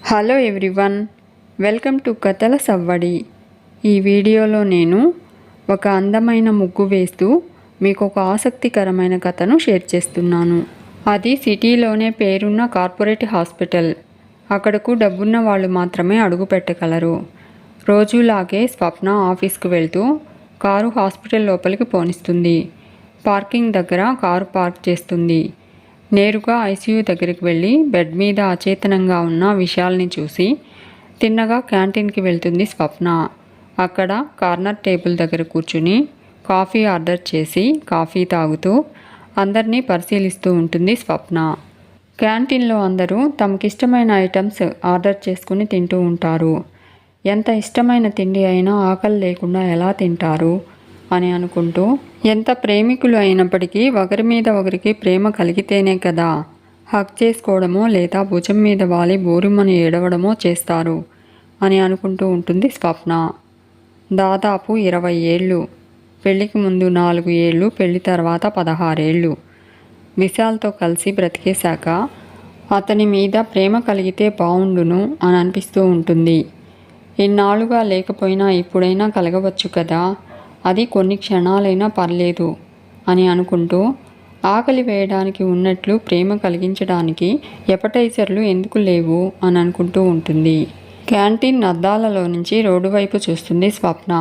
Hello everyone, welcome to కథల సవ్వడి. ఈ వీడియోలో నేను ఒక అందమైన ముగ్గు వేస్తూ మీకు ఒక ఆసక్తికరమైన కథను షేర్ చేస్తున్నాను. అది సిటీలోనే పేరున్న కార్పొరేట్ హాస్పిటల్. అక్కడకు డబ్బున్న వాళ్ళు మాత్రమే అడుగు పెట్టగలరు. రోజులాగే స్వప్న ఆఫీస్కు వెళ్తూ కారు హాస్పిటల్ లోపలికి పోనిస్తుంది. పార్కింగ్ దగ్గర కారు పార్క్ చేస్తుంది. నేరుగా ఐసీయూ దగ్గరికి వెళ్ళి బెడ్ మీద అచేతనంగా ఉన్న విశాల్ని చూసి తిన్నగా క్యాంటీన్కి వెళ్తుంది స్వప్న. అక్కడ కార్నర్ టేబుల్ దగ్గర కూర్చుని కాఫీ ఆర్డర్ చేసి కాఫీ తాగుతూ అందరినీ పరిశీలిస్తూ ఉంటుంది స్వప్న. క్యాంటీన్లో అందరూ తమకిష్టమైన ఐటమ్స్ ఆర్డర్ చేసుకుని తింటూ ఉంటారు. ఎంత ఇష్టమైన తిండి అయినా ఆకలి లేకుండా ఎలా తింటారు అని అనుకుంటూ, ఎంత ప్రేమికులు అయినప్పటికీ ఒకరి మీద ఒకరికి ప్రేమ కలిగితేనే కదా హక్ చేసుకోవడమో లేదా భుజం మీద వాలి బోరుమని ఏడవడమో చేస్తారు అని అనుకుంటూ ఉంటుంది స్వప్న. దాదాపు 20 ఏళ్ళు. పెళ్లికి ముందు 4 ఏళ్ళు, పెళ్లి తర్వాత 16 ఏళ్ళు. విశాల్తో కలిసి బ్రతికేశాక అతని మీద ప్రేమ కలిగితే బావుండును అని అనిపిస్తూ ఉంటుంది. ఇన్నాళ్ళుగా లేకపోయినా ఇప్పుడైనా కలగవచ్చు కదా, అది కొన్ని క్షణాలైనా పర్లేదు అని అనుకుంటూ, ఆకలి వేయడానికి ఉన్నట్లు ప్రేమ కలిగించడానికి ఎపటైజర్లు ఎందుకు లేవు అని అనుకుంటూ ఉంటుంది. క్యాంటీన్ అద్దాలలో నుంచి రోడ్డు వైపు చూస్తుంది స్వప్న.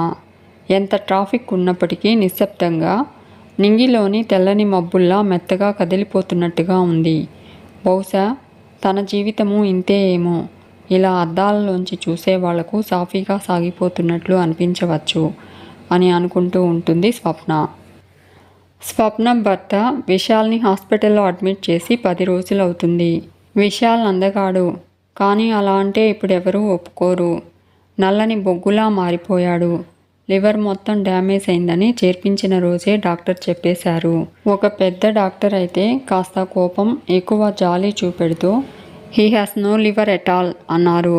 ఎంత ట్రాఫిక్ ఉన్నప్పటికీ నిశ్శబ్దంగా, నింగిలోని తెల్లని మబ్బుల్లా మెత్తగా కదిలిపోతున్నట్టుగా ఉంది. బహుశా తన జీవితము ఇంతే ఏమో. ఇలా అద్దాలలోంచి చూసే వాళ్లకు సాఫీగా సాగిపోతున్నట్లు అనిపించవచ్చు అని అనుకుంటూ ఉంటుంది స్వప్న. స్వప్న భర్త విశాల్ని హాస్పిటల్లో అడ్మిట్ చేసి 10 రోజులు అవుతుంది. విశాల్ అందగాడు, కానీ అలా అంటే ఇప్పుడెవరూ ఒప్పుకోరు. నల్లని బొగ్గులా మారిపోయాడు. లివర్ మొత్తం డ్యామేజ్ అయిందని చేర్పించిన రోజే డాక్టర్ చెప్పేశారు. ఒక పెద్ద డాక్టర్ అయితే కాస్త కోపం ఎక్కువ జాలి చూపెడుతూ he has no liver at all అన్నారు.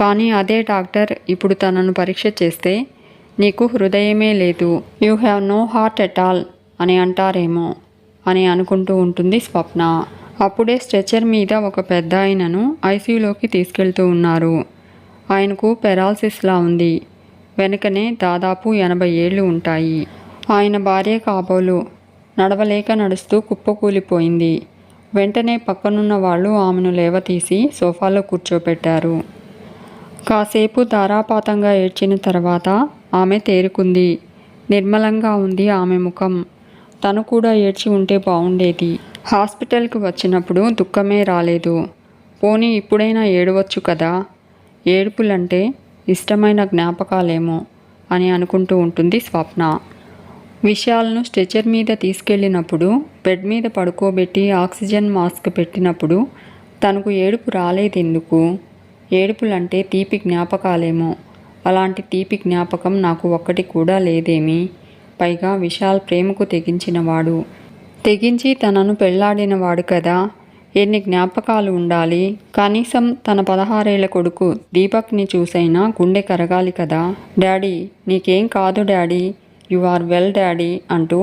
కానీ అదే డాక్టర్ ఇప్పుడు తనను పరీక్ష చేస్తే నీకు హృదయమే లేదు, you have no heart at all అని అంటారేమో అని అనుకుంటూ ఉంటుంది స్వప్న. అప్పుడే స్ట్రెచర్ మీద ఒక పెద్ద ఆయనను ఐసీయూలోకి తీసుకెళ్తూ ఉన్నారు. ఆయనకు పెరాలసిస్లా ఉంది. వెనుకనే దాదాపు 80 ఏళ్ళు ఉంటాయి. ఆయన భార్య కాబోలు నడవలేక నడుస్తూ కుప్పకూలిపోయింది. వెంటనే పక్కనున్న వాళ్ళు ఆమెను లేవతీసి సోఫాలో కూర్చోపెట్టారు. కాసేపు ధారాపాతంగా ఏడ్చిన తర్వాత ఆమె తేరుకుంది. నిర్మలంగా ఉంది ఆమె ముఖం. తను కూడా ఏడ్చి ఉంటే బాగుండేది. హాస్పిటల్కి వచ్చినప్పుడు దుఃఖమే రాలేదు. పోనీ ఇప్పుడైనా ఏడవచ్చు కదా, ఏడుపులంటే ఇష్టమైన జ్ఞాపకాలేమో అని అనుకుంటూ ఉంటుంది స్వప్న. విశాల్ను స్ట్రెచర్ మీద తీసుకెళ్ళినప్పుడు బెడ్ మీద పడుకోబెట్టి ఆక్సిజన్ మాస్క్ పెట్టినప్పుడు తనకు ఏడుపు రాలేదెందుకు? ఏడుపులంటే తీపి జ్ఞాపకాలేమో. అలాంటి తీపి జ్ఞాపకం నాకు ఒక్కటి కూడా లేదేమీ. పైగా విశాల్ ప్రేమకు తెగించినవాడు, తెగించి తనను పెళ్లాడినవాడు కదా. ఎన్ని జ్ఞాపకాలు ఉండాలి. కనీసం తన 16 ఏళ్ల కొడుకు దీపక్ని చూసైనా గుండె కరగాలి కదా. డాడీ, నీకేం కాదు daddy, you are well daddy అంటూ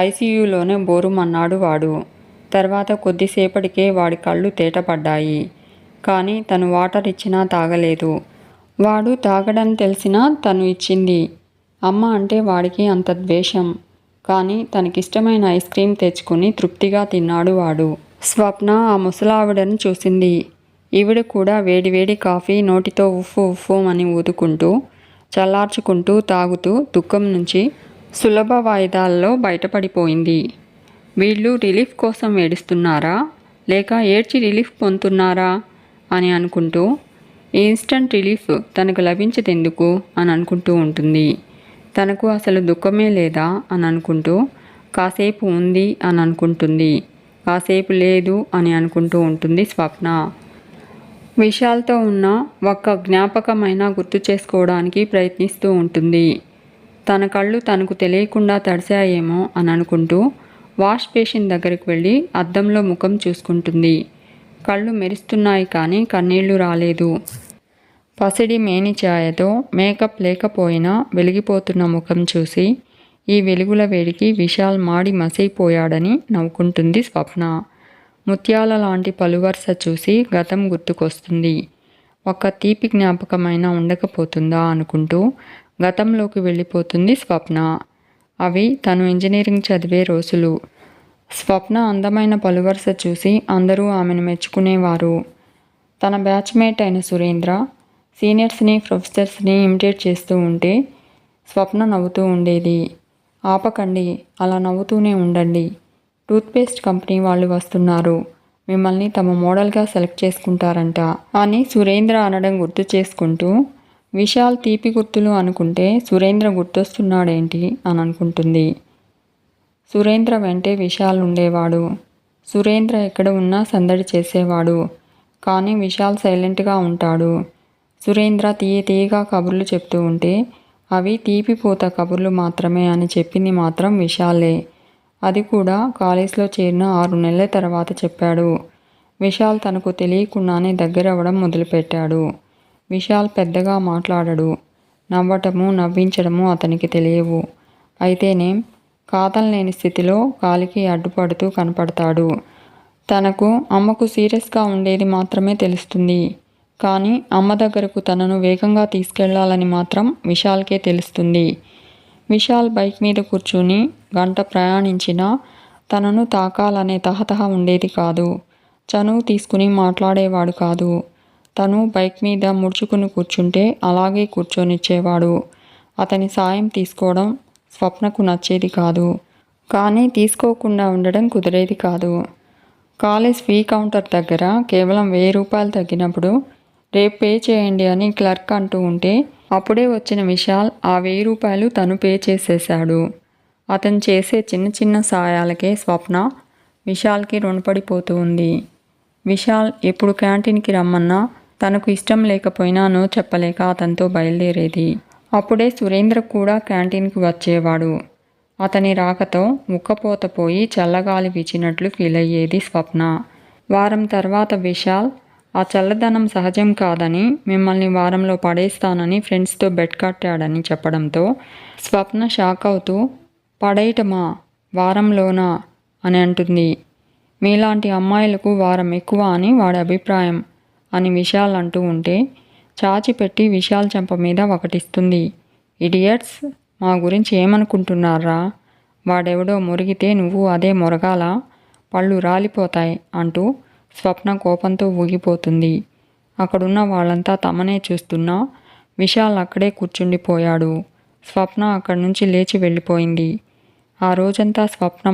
ఐసీయూలోనే బోరుమన్నాడు వాడు. తర్వాత కొద్దిసేపటికే వాడి కళ్ళు తేటపడ్డాయి. కానీ తను వాటర్ ఇచ్చినా తాగలేదు. వాడు తాగడని తెలిసినా తను ఇచ్చింది. అమ్మ అంటే వాడికి అంత ద్వేషం. కానీ తనకిష్టమైన ఐస్ క్రీం తెచ్చుకుని తృప్తిగా తిన్నాడు వాడు. స్వప్న ఆ ముసలావిడను చూసింది. ఈవిడ కూడా వేడివేడి కాఫీ నోటితో ఉఫ్ఫు ఉఫ్ఫు అని ఊదుకుంటూ, చల్లార్చుకుంటూ తాగుతూ దుఃఖం నుంచి సులభ వాయిదాల్లో బయటపడిపోయింది. వీళ్ళు రిలీఫ్ కోసం ఏడుస్తున్నారా, లేక ఏడ్చి రిలీఫ్ పొందుతున్నారా అని అనుకుంటూ, ఇన్స్టంట్ రిలీఫ్ తనకు లభించదెందుకు అని అనుకుంటూ ఉంటుంది. తనకు అసలు దుఃఖమే లేదా అని అనుకుంటూ కాసేపు ఉంది అని అనుకుంటుంది, కాసేపు లేదు అని అనుకుంటూ ఉంటుంది స్వప్న. విశాల్తో ఉన్న ఒక్క జ్ఞాపకమైనా గుర్తు చేసుకోవడానికి ప్రయత్నిస్తూ ఉంటుంది. తన కళ్ళు తనకు తెలియకుండా తడిశాయేమో అని అనుకుంటూ వాష్ బేసిన్ దగ్గరికి వెళ్ళి అద్దంలో ముఖం చూసుకుంటుంది. కళ్ళు మెరుస్తున్నాయి కానీ కన్నీళ్లు రాలేదు. పసిడి మేని ఛాయతో మేకప్ లేకపోయినా వెలిగిపోతున్న ముఖం చూసి ఈ వెలుగుల వేడికి విశాల్ మాడి మసైపోయాడని నవ్వుకుంటుంది స్వప్న. ముత్యాల లాంటి పలువరుస చూసి గతం గుర్తుకొస్తుంది. ఒక తీపి జ్ఞాపకమైనా ఉండకపోతుందా అనుకుంటూ గతంలోకి వెళ్ళిపోతుంది స్వప్న. అవి తను ఇంజనీరింగ్ చదివే రోజులు. స్వప్న అందమైన పలువరుస చూసి అందరూ ఆమెను మెచ్చుకునేవారు. తన బ్యాచ్మేట్ అయిన సురేంద్ర సీనియర్స్ని ప్రొఫెసర్స్ని ఇమిటేట్ చేస్తూ ఉంటే స్వప్న నవ్వుతూ ఉండేది. ఆపకండి, అలా నవ్వుతూనే ఉండండి. టూత్పేస్ట్ కంపెనీ వాళ్ళు వస్తున్నారు, మిమ్మల్ని తమ మోడల్గా సెలెక్ట్ చేసుకుంటారంట అని సురేంద్ర అనడం గుర్తు చేసుకుంటూ, విశాల్ తీపి గుర్తులు అనుకుంటే సురేంద్ర గుర్తొస్తున్నాడేంటి అని అనుకుంటుంది. సురేంద్ర వెంటే విశాల్ ఉండేవాడు. సురేంద్ర ఎక్కడ ఉన్నా సందడి చేసేవాడు. కానీ విశాల్ సైలెంట్గా ఉంటాడు. సురేంద్ర తీయగా కబుర్లు చెప్తూ ఉంటే అవి తీపిపోత కబుర్లు మాత్రమే అని చెప్పింది మాత్రం విశాలే. అది కూడా కాలేజ్లో చేరిన 6 నెలల తర్వాత చెప్పాడు. విశాల్ తనకు తెలియకుండానే దగ్గరవ్వడం మొదలుపెట్టాడు. విశాల్ పెద్దగా మాట్లాడడు. నవ్వటము నవ్వించడము అతనికి తెలియవు. అయితేనేం కాదనలేని స్థితిలో కాలికి అడ్డుపడుతూ కనపడతాడు. తనకు అమ్మకు సీరియస్గా ఉండేది మాత్రమే తెలుస్తుంది. కానీ అమ్మ దగ్గరకు తనను వేగంగా తీసుకెళ్లాలని మాత్రం విశాల్కే తెలుస్తుంది. విశాల్ బైక్ మీద కూర్చుని గంట ప్రయాణించినా తనను తాకాలనే తహతహ ఉండేది కాదు. చనువు తీసుకుని మాట్లాడేవాడు కాదు. తను బైక్ మీద ముడుచుకుని కూర్చుంటే అలాగే కూర్చొనిచ్చేవాడు. అతని సాయం తీసుకోవడం స్వప్నకు నచ్చేది కాదు. కానీ తీసుకోకుండా ఉండడం కుదిరేది కాదు. కాలేజ్ ఫీ కౌంటర్ దగ్గర కేవలం 1000 రూపాయలు తగ్గినప్పుడు రేపు పే చేయండి అని క్లర్క్ అంటూ ఉంటే అప్పుడే వచ్చిన విశాల్ ఆ 1000 రూపాయలు తను పే చేసేశాడు. అతను చేసే చిన్న చిన్న సాయాలకే స్వప్న విశాల్కి రుణపడిపోతూ ఉంది. విశాల్ ఎప్పుడు క్యాంటీన్కి రమ్మన్నా తనకు ఇష్టం లేకపోయినా నో చెప్పలేక అతనితో బయలుదేరేది. అప్పుడే సురేంద్ర కూడా క్యాంటీన్కి వచ్చేవాడు. అతని రాకతో ముక్కపోత పోయి చల్లగాలి వీచినట్లు ఫీల్ అయ్యేది స్వప్న. వారం తర్వాత విశాల్ ఆ చల్లదనం సహజం కాదని, మిమ్మల్ని వారంలో పడేస్తానని ఫ్రెండ్స్తో బెట్ కట్టాడని చెప్పడంతో స్వప్న షాక్ అవుతూ, పడేయటమా, వారంలోనా అని అంటుంది. మీలాంటి అమ్మాయిలకు వారం ఎక్కువ అని వాడి అభిప్రాయం అని విశాల్ అంటూ ఉంటే చాచిపెట్టి విశాల్ చెంప మీద ఒకటిస్తుంది. ఇడియట్స్, మా గురించి ఏమనుకుంటున్నారా? వాడెవడో మురిగితే నువ్వు అదే మొరగాల, పళ్ళు రాలిపోతాయి అంటూ స్వప్న కోపంతో ఊగిపోతుంది. అక్కడున్న వాళ్ళంతా తమనే చూస్తున్నా విశాల్ అక్కడే కూర్చుండిపోయాడు. స్వప్న అక్కడి నుంచి లేచి వెళ్ళిపోయింది. ఆ రోజంతా స్వప్న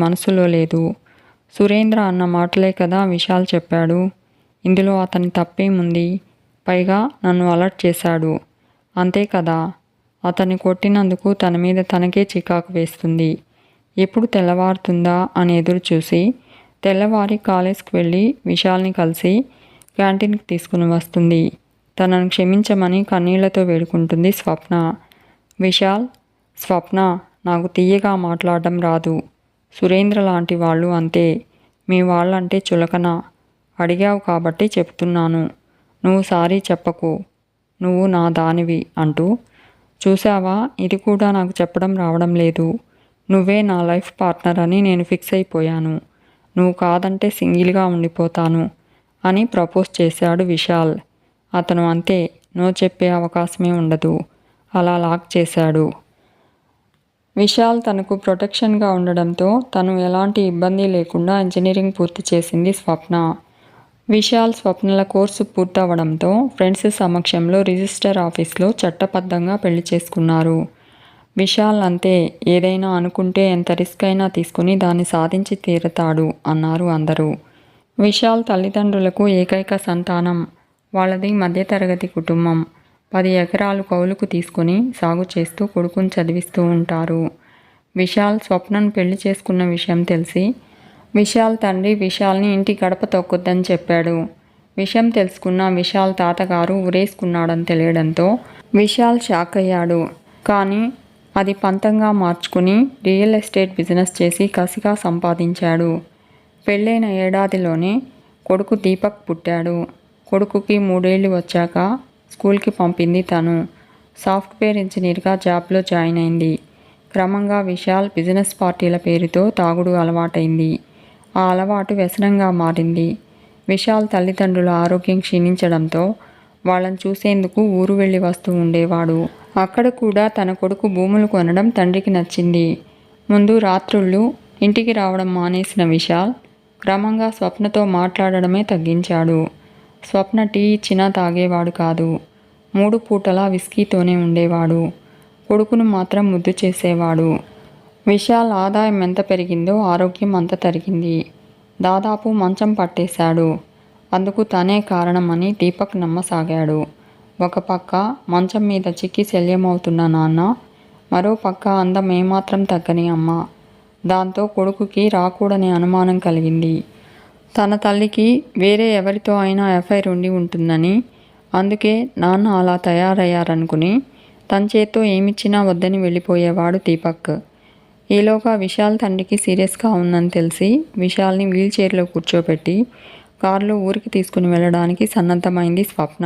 మనసులో లేదు. సురేంద్ర అన్న మాటలే కదా విశాల్ చెప్పాడు. ఇందులో అతని తప్పేముంది? పైగా నన్ను అలర్ట్ చేశాడు, అంతే కదా. అతన్ని కొట్టినందుకు తన మీద తనకే చికాకు వేస్తుంది. ఎప్పుడు తెల్లవారుతుందా అని ఎదురు చూసి తెల్లవారి కాలేజ్కి వెళ్ళి విశాల్ని కలిసి క్యాంటీన్కి తీసుకుని వస్తుంది. తనను క్షమించమని కన్నీళ్లతో వేడుకుంటుంది స్వప్న. విశాల్, స్వప్న, నాకు తీయగా మాట్లాడడం రాదు. సురేంద్ర లాంటి వాళ్ళు అంతే. మీ వాళ్ళంటే చులకన. అడిగావు కాబట్టి చెప్తున్నాను. నువ్వు సారీ చెప్పకు, నువ్వు నా దానివి అంటూ. చూసావా, ఇది కూడా నాకు చెప్పడం రావడం లేదు. నువ్వే నా లైఫ్ పార్ట్నర్ అని నేను ఫిక్స్ అయిపోయాను. నువ్వు కాదంటే సింగిల్గా ఉండిపోతాను అని ప్రపోజ్ చేశాడు విశాల్. అతను అంతే, నో చెప్పే అవకాశమే ఉండదు. అలా లాక్ చేశాడు. విశాల్ తనకు ప్రొటెక్షన్గా ఉండడంతో తను ఎలాంటి ఇబ్బంది లేకుండా ఇంజనీరింగ్ పూర్తి చేసింది స్వప్న. విశాల్ స్వప్నల కోర్సు పూర్తవడంతో ఫ్రెండ్స్ సమక్షంలో రిజిస్టర్ ఆఫీస్లో చట్టబద్ధంగా పెళ్లి చేసుకున్నారు. విశాల్ అంతే, ఏదైనా అనుకుంటే ఎంత రిస్క్ అయినా తీసుకుని దాన్ని సాధించి తీరతాడు అన్నారు అందరూ. విశాల్ తల్లిదండ్రులకు ఏకైక సంతానం. వాళ్ళది మధ్యతరగతి కుటుంబం. 10 ఎకరాలు కౌలుకు తీసుకుని సాగు చేస్తూ కొడుకుని చదివిస్తూ ఉంటారు. విశాల్ స్వప్నను పెళ్లి చేసుకున్న విషయం తెలిసి విశాల్ తండ్రి విశాల్ని ఇంటి గడప తొక్కొద్దని చెప్పాడు. విషయం తెలుసుకున్న విశాల్ తాతగారు ఉరేసుకున్నాడని తెలియడంతో విశాల్ షాక్ అయ్యాడు. కానీ అది పంతంగా మార్చుకుని రియల్ ఎస్టేట్ బిజినెస్ చేసి కసిగా సంపాదించాడు. పెళ్ళైన ఏడాదిలోనే కొడుకు దీపక్ పుట్టాడు. కొడుకుకి 3 ఏళ్ళు వచ్చాక స్కూల్కి పంపింది తను. సాఫ్ట్వేర్ ఇంజనీర్గా జాబ్లో జాయిన్ అయింది. క్రమంగా విశాల్ బిజినెస్ పార్టీల పేరుతో తాగుడు అలవాటైంది. ఆ అలవాటు వ్యసనంగా మారింది. విశాల్ తల్లిదండ్రుల ఆరోగ్యం క్షీణించడంతో వాళ్ళని చూసేందుకు ఊరు వెళ్ళి వస్తూ ఉండేవాడు. అక్కడ కూడా తన కొడుకు భూములు కొనడం తండ్రికి నచ్చింది. ముందు రాత్రుళ్ళు ఇంటికి రావడం మానేసిన విశాల్ క్రమంగా స్వప్నతో మాట్లాడడమే తగ్గించాడు. స్వప్న టీ ఇచ్చినా తాగేవాడు కాదు. 3 పూటలా విస్కీతోనే ఉండేవాడు. కొడుకును మాత్రం ముద్దు చేసేవాడు. విశాల్ ఆదాయం ఎంత పెరిగిందో ఆరోగ్యం అంత తరిగింది. దాదాపు మంచం పట్టేశాడు. అందుకు తనే కారణమని దీపక్ నమ్మసాగాడు. ఒక పక్క మంచం మీద చిక్కి శల్యమవుతున్న నాన్న, మరో పక్క అందం ఏమాత్రం తగ్గని అమ్మ. దాంతో కొడుకుకి రాకూడని అనుమానం కలిగింది. తన తల్లికి వేరే ఎవరితో అయినా ఎఫ్ఐఆర్ ఉండి ఉంటుందని, అందుకే నాన్న అలా తయారయ్యారనుకుని తన చేత్తో ఏమిచ్చినా వద్దని వెళ్ళిపోయేవాడు దీపక్. ఈలోగా విశాల్ తండ్రికి సీరియస్గా ఉందని తెలిసి విశాల్ని వీల్చైర్లో కూర్చోబెట్టి కారులో ఊరికి తీసుకుని వెళ్ళడానికి సన్నద్ధమైంది స్వప్న.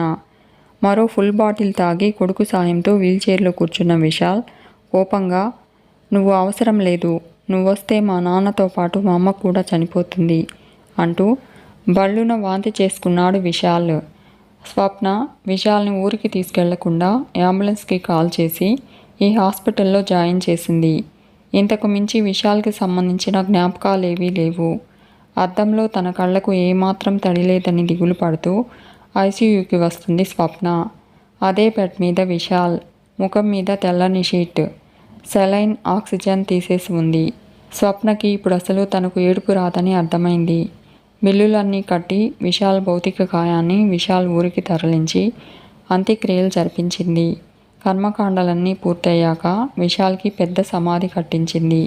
మరో ఫుల్ బాటిల్ తాగి కొడుకు సాయంతో వీల్చైర్లో కూర్చున్న విశాల్ కోపంగా, "నువ్వు అవసరం లేదు, నువ్వొస్తే మా నాన్నతో పాటు మా అమ్మ కూడా చనిపోతుంది" అంటూ బళ్ళున వాంతి చేసుకున్నాడు విశాల్. స్వప్న విశాల్ని ఊరికి తీసుకెళ్లకుండా అంబులెన్స్కి కాల్ చేసి ఈ హాస్పిటల్లో జాయిన్ చేసింది. ఇంతకు మించి విశాల్కి సంబంధించిన జ్ఞాపకాలేవీ లేవు. అద్దంలో తన కళ్ళకు ఏమాత్రం తడిలేదని దిగులు పడుతూ ఐసీయూకి వస్తుంది స్వప్న. అదే బెడ్ మీద విశాల్, ముఖం మీద తెల్లని షీట్, సెలైన్, ఆక్సిజన్ తీసేసి ఉంది. స్వప్నకి ఇప్పుడు అసలు తనకు ఏడుపు రాదని అర్థమైంది. బిల్లులన్నీ కట్టి విశాల్ భౌతిక కాయాన్ని విశాల్ ఊరికి తరలించి అంత్యక్రియలు జరిపించింది. కర్మకాండలన్నీ పూర్తయ్యాక విశాల్కి పెద్ద సమాధి కట్టించింది.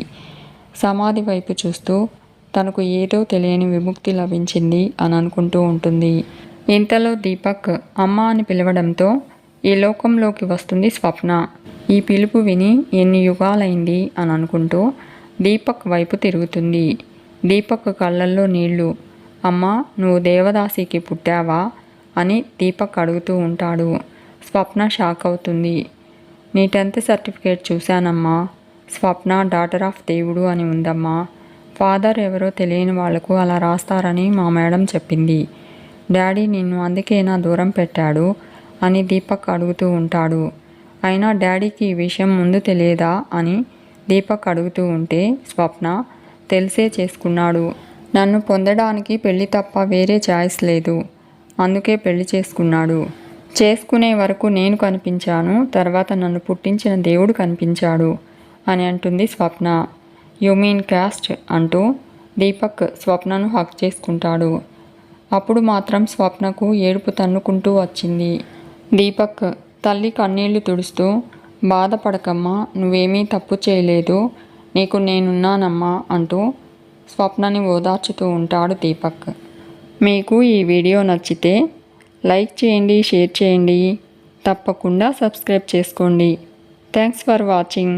సమాధి వైపు చూస్తూ తనకు ఏదో తెలియని విముక్తి లభించింది అని అనుకుంటూ ఉంటుంది. ఇంతలో దీపక్ అమ్మ అని పిలవడంతో ఈ లోకంలోకి వస్తుంది స్వప్న. ఈ పిలుపు విని ఎన్ని యుగాలైంది అని అనుకుంటూ దీపక్ వైపు తిరుగుతుంది. దీపక్ కళ్ళల్లో నీళ్లు. "అమ్మా, నువ్వు దేవదాసికి పుట్టావా?" అని దీపక్ అడుగుతూ ఉంటాడు. స్వప్న షాక్ అవుతుంది. "నీ 10th సర్టిఫికేట్ చూశానమ్మా. స్వప్న డాటర్ ఆఫ్ దేవుడు అని ఉందమ్మా. ఫాదర్ ఎవరో తెలియని వాళ్లకు అలా రాస్తారని మా మేడం చెప్పింది. డాడీ నిన్ను అందుకేనా దూరం పెట్టాడు" అని దీపక్ అడుగుతూ ఉంటాడు. అయినా డాడీకి ఈ విషయం ముందు తెలియదా అని దీపక్ అడుగుతూ ఉంటే స్వప్న, "తెలిసే చేసుకున్నాడు. నన్ను పొందడానికి పెళ్లి తప్ప వేరే ఛాయిస్ లేదు. అందుకే పెళ్లి చేసుకున్నాడు. చేసుకునే వరకు నేను కనిపించాను, తర్వాత నన్ను పుట్టించిన దేవుడు కనిపించాడు" అని అంటుంది స్వప్న. "యు మీన్ క్యాస్ట్" అంటూ దీపక్ స్వప్నను హక్ చేసుకుంటాడు. అప్పుడు మాత్రం స్వప్నకు ఏడుపు తన్నుకుంటూ వచ్చింది. దీపక్ తల్లి కన్నీళ్లు తుడుస్తూ, "బాధపడకమ్మా, నువ్వేమీ తప్పు చేయలేదు, నీకు నేనున్నానమ్మా" అంటూ స్వప్నని ఓదార్చుతూ ఉంటాడు దీపక్. మీకు ఈ వీడియో నచ్చితే లైక్ చేయండి, షేర్ చేయండి, తప్పకుండా సబ్స్క్రైబ్ చేసుకోండి. Thanks for watching.